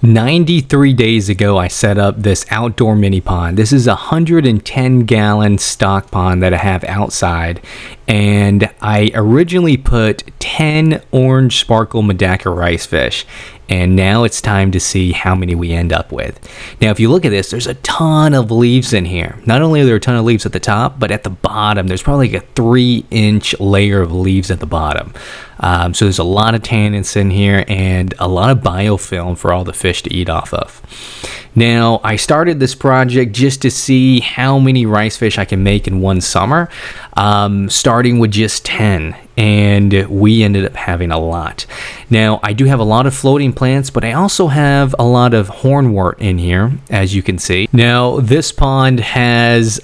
93 days ago, I set up this outdoor mini pond. This is a 110-gallon stock pond that I have outside, and I originally put 10 orange sparkle Medaka rice fish, and now it's time to see how many we end up with. Now, if you look at this, there's a ton of leaves in here. Not only are there a ton of leaves at the top, but at the bottom, there's probably like a 3-inch layer of leaves at the bottom. So there's a lot of tannins in here and a lot of biofilm for all the fish to eat off of. Now, I started this project just to see how many rice fish I can make in one summer, starting with just 10, and we ended up having a lot. Now, I do have a lot of floating plants, but I also have a lot of hornwort in here, as you can see. Now, this pond has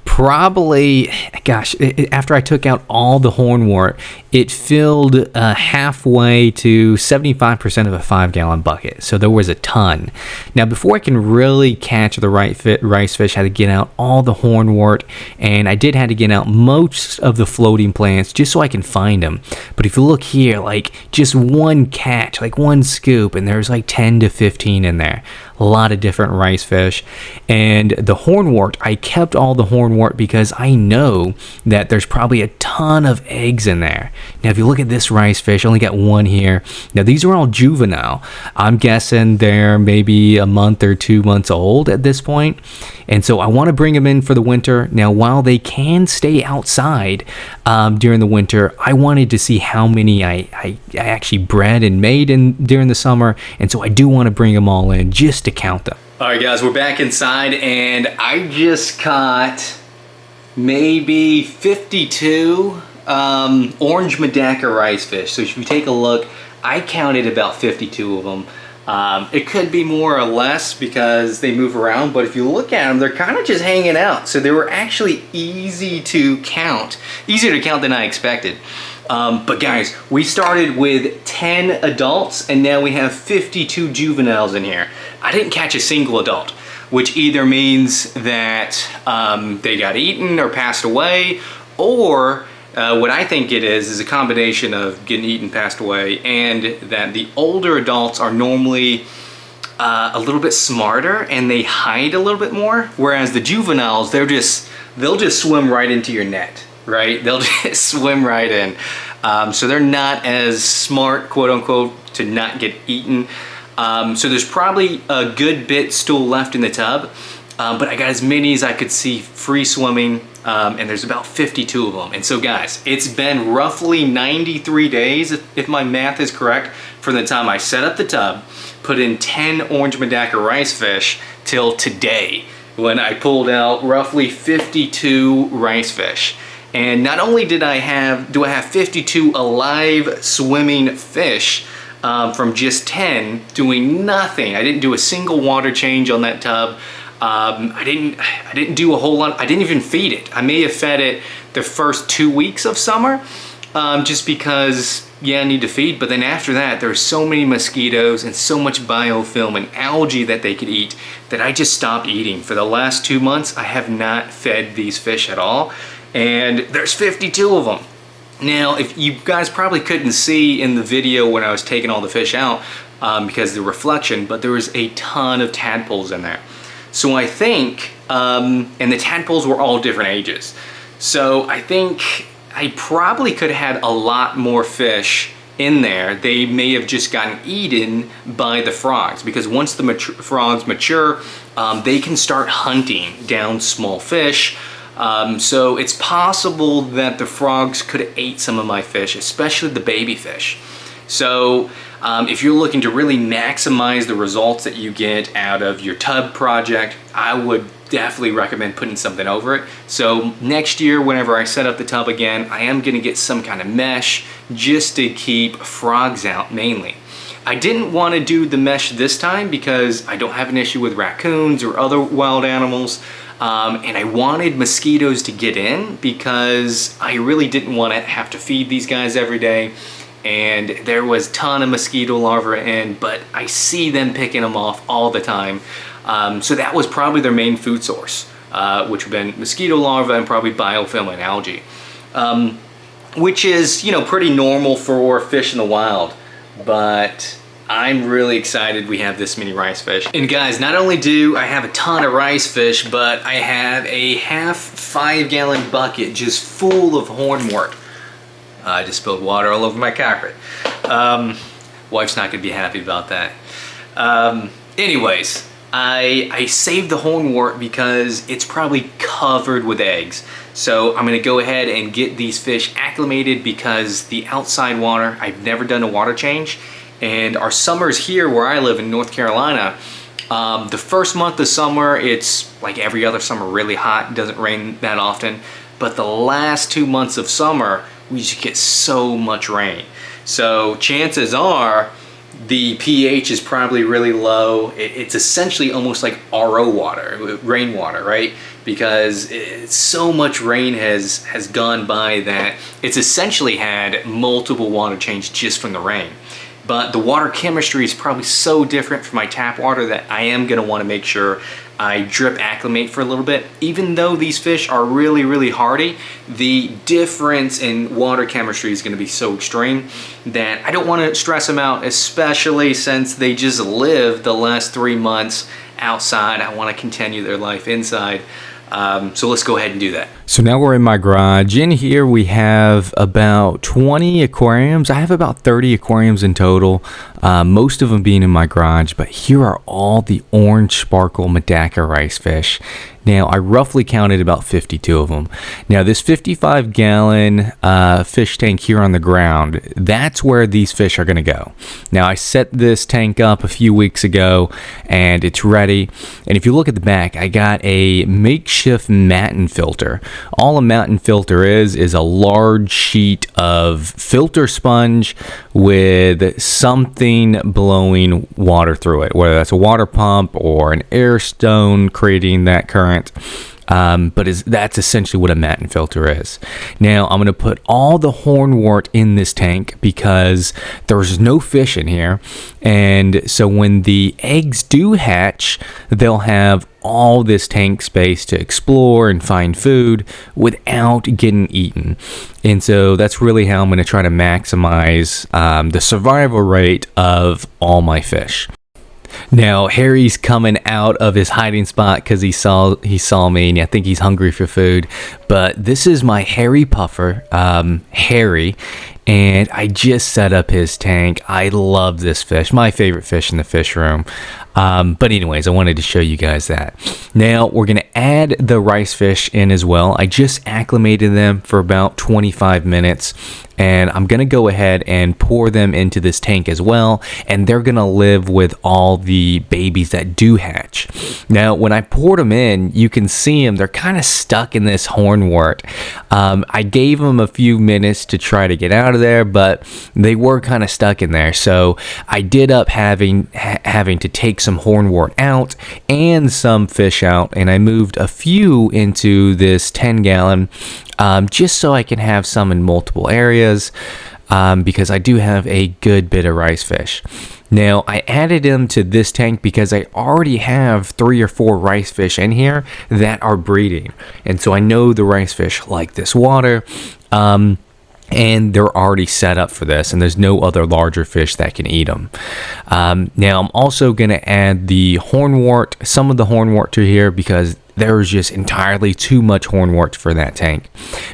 probably, after I took out all the hornwort, it filled halfway to 75% of a 5-gallon bucket. So there was a ton. Now, before I can really catch the rice fish, I had to get out all the hornwort, and I did have to get out most of the floating plants just so I can find them. But if you look here, like just one catch, like one scoop, and there's like 10 to 15 in there. A lot of different rice fish. And the hornwort, I kept all the hornwort because I know that there's probably a ton of eggs in there. Now, if you look at this rice fish, I only got one here. Now, these are all juvenile. I'm guessing they're maybe a month or 2 months old at this point. And so I want to bring them in for the winter. Now, while they can stay outside during the winter, I wanted to see how many I actually bred and made during the summer. And so I do want to bring them all in just to count them. All right, guys, we're back inside, and I just caught maybe 52 orange Medaka rice fish. So if you take a look, I counted about 52 of them. It could be more or less because they move around, but if you look at them, they're kind of just hanging out. So they were actually easier to count than I expected. But guys, we started with 10 adults, and now we have 52 juveniles in here. I didn't catch a single adult, which either means that they got eaten or passed away, or what I think it is a combination of getting eaten, passed away, and that the older adults are normally a little bit smarter and they hide a little bit more, whereas the juveniles, they'll just swim right into your net, right? They'll just swim right in. So they're not as smart, quote unquote, to not get eaten. So there's probably a good bit still left in the tub, but I got as many as I could see free swimming, and there's about 52 of them. And so guys, it's been roughly 93 days, if my math is correct, from the time I set up the tub, put in 10 orange Medaka rice fish, till today, when I pulled out roughly 52 rice fish. And not only do I have 52 alive swimming fish from just 10 doing nothing. I didn't do a single water change on that tub. I didn't do a whole lot. I didn't even feed it. I may have fed it the first 2 weeks of summer, just because, yeah, I need to feed. But then after that, there's so many mosquitoes and so much biofilm and algae that they could eat that I just stopped eating. For the last 2 months, I have not fed these fish at all. And there's 52 of them. Now, if you guys probably couldn't see in the video when I was taking all the fish out because of the reflection, but there was a ton of tadpoles in there. So I think, and the tadpoles were all different ages. So I think I probably could have had a lot more fish in there. They may have just gotten eaten by the frogs, because once the frogs mature, they can start hunting down small fish. So it's possible that the frogs could have ate some of my fish, especially the baby fish. So if you're looking to really maximize the results that you get out of your tub project, I would definitely recommend putting something over it. So next year, whenever I set up the tub again, I am going to get some kind of mesh just to keep frogs out mainly. I didn't want to do the mesh this time because I don't have an issue with raccoons or other wild animals. And I wanted mosquitoes to get in because I really didn't want to have to feed these guys every day. And there was a ton of mosquito larvae in, but I see them picking them off all the time. So that was probably their main food source, which would have been mosquito larvae and probably biofilm and algae. Which is, you know, pretty normal for fish in the wild. But I'm really excited we have this many rice fish. And guys, not only do I have a ton of rice fish, but I have a half 5-gallon bucket just full of hornwort. I just spilled water all over my carpet. Wife's not gonna be happy about that. Anyways, I saved the hornwort because it's probably covered with eggs. So I'm gonna go ahead and get these fish acclimated because the outside water, I've never done a water change. And our summers here where I live in North Carolina, the first month of summer, it's like every other summer, really hot, doesn't rain that often. But the last 2 months of summer, we just get so much rain. So chances are the pH is probably really low. It's essentially almost like RO water, rainwater, right? Because so much rain has gone by that it's essentially had multiple water changes just from the rain. But the water chemistry is probably so different from my tap water that I am gonna wanna make sure I drip acclimate for a little bit. Even though these fish are really, really hardy, the difference in water chemistry is gonna be so extreme that I don't wanna stress them out, especially since they just lived the last 3 months outside. I wanna continue their life inside. So let's go ahead and do that. So now we're in my garage. In here we have about 20 aquariums. I have about 30 aquariums in total, most of them being in my garage, but here are all the orange sparkle Medaka rice fish. Now, I roughly counted about 52 of them. Now, this 55-gallon fish tank here on the ground, that's where these fish are going to go. Now, I set this tank up a few weeks ago, and it's ready. And if you look at the back, I got a makeshift matin filter. All a matin filter is a large sheet of filter sponge with something blowing water through it, whether that's a water pump or an air stone creating that current. But that's essentially what a matin filter is. Now I'm going to put all the hornwort in this tank because there's no fish in here, and so when the eggs do hatch, they'll have all this tank space to explore and find food without getting eaten. And so that's really how I'm going to try to maximize the survival rate of all my fish. Now Harry's coming out of his hiding spot because he saw me, and I think he's hungry for food. But this is my hairy puffer, Harry, and I just set up his tank. I love this fish, my favorite fish in the fish room. But anyways, I wanted to show you guys that. Now we're gonna add the rice fish in as well. I just acclimated them for about 25 minutes, and I'm gonna go ahead and pour them into this tank as well, and they're gonna live with all the babies that do hatch. Now when I poured them in, you can see them, they're kind of stuck in this hornwort. I gave them a few minutes to try to get out of there, but they were kind of stuck in there, so I did up having to take some hornwort out and some fish out, and I moved a few into this 10-gallon just so I can have some in multiple areas, because I do have a good bit of rice fish. Now I added them to this tank because I already have 3 or 4 rice fish in here that are breeding, and so I know the rice fish like this water, and they're already set up for this, and there's no other larger fish that can eat them. Now I'm also going to add the hornwort, some of the hornwort to here, because there was just entirely too much hornwort for that tank.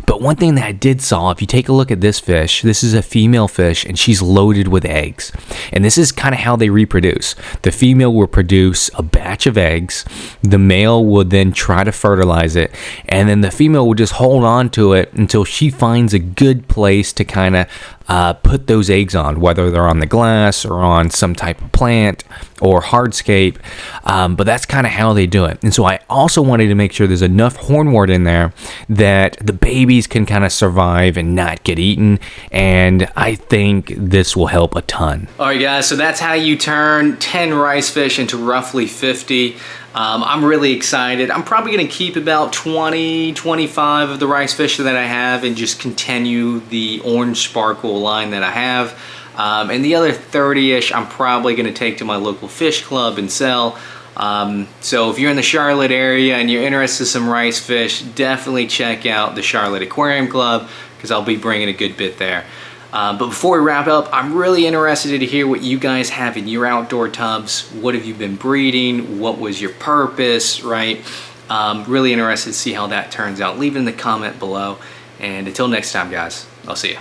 But one thing that I did saw, if you take a look at this fish, this is a female fish, and she's loaded with eggs. And this is kind of how they reproduce. The female will produce a batch of eggs, the male will then try to fertilize it, and then the female will just hold on to it until she finds a good place to kind of put those eggs on, whether they're on the glass or on some type of plant or hardscape, but that's kind of how they do it. And so I also wanted to make sure there's enough hornwort in there that the babies can kind of survive and not get eaten, and I think this will help a ton. All right guys, so that's how you turn 10 rice fish into roughly 50. I'm really excited. I'm probably going to keep about 20, 25 of the rice fish that I have and just continue the orange sparkle line that I have. And the other 30-ish I'm probably going to take to my local fish club and sell. So if you're in the Charlotte area and you're interested in some rice fish, definitely check out the Charlotte Aquarium Club, because I'll be bringing a good bit there. But before we wrap up, I'm really interested to hear what you guys have in your outdoor tubs. What have you been breeding? What was your purpose, right? Really interested to see how that turns out. Leave it in the comment below. And until next time, guys, I'll see you.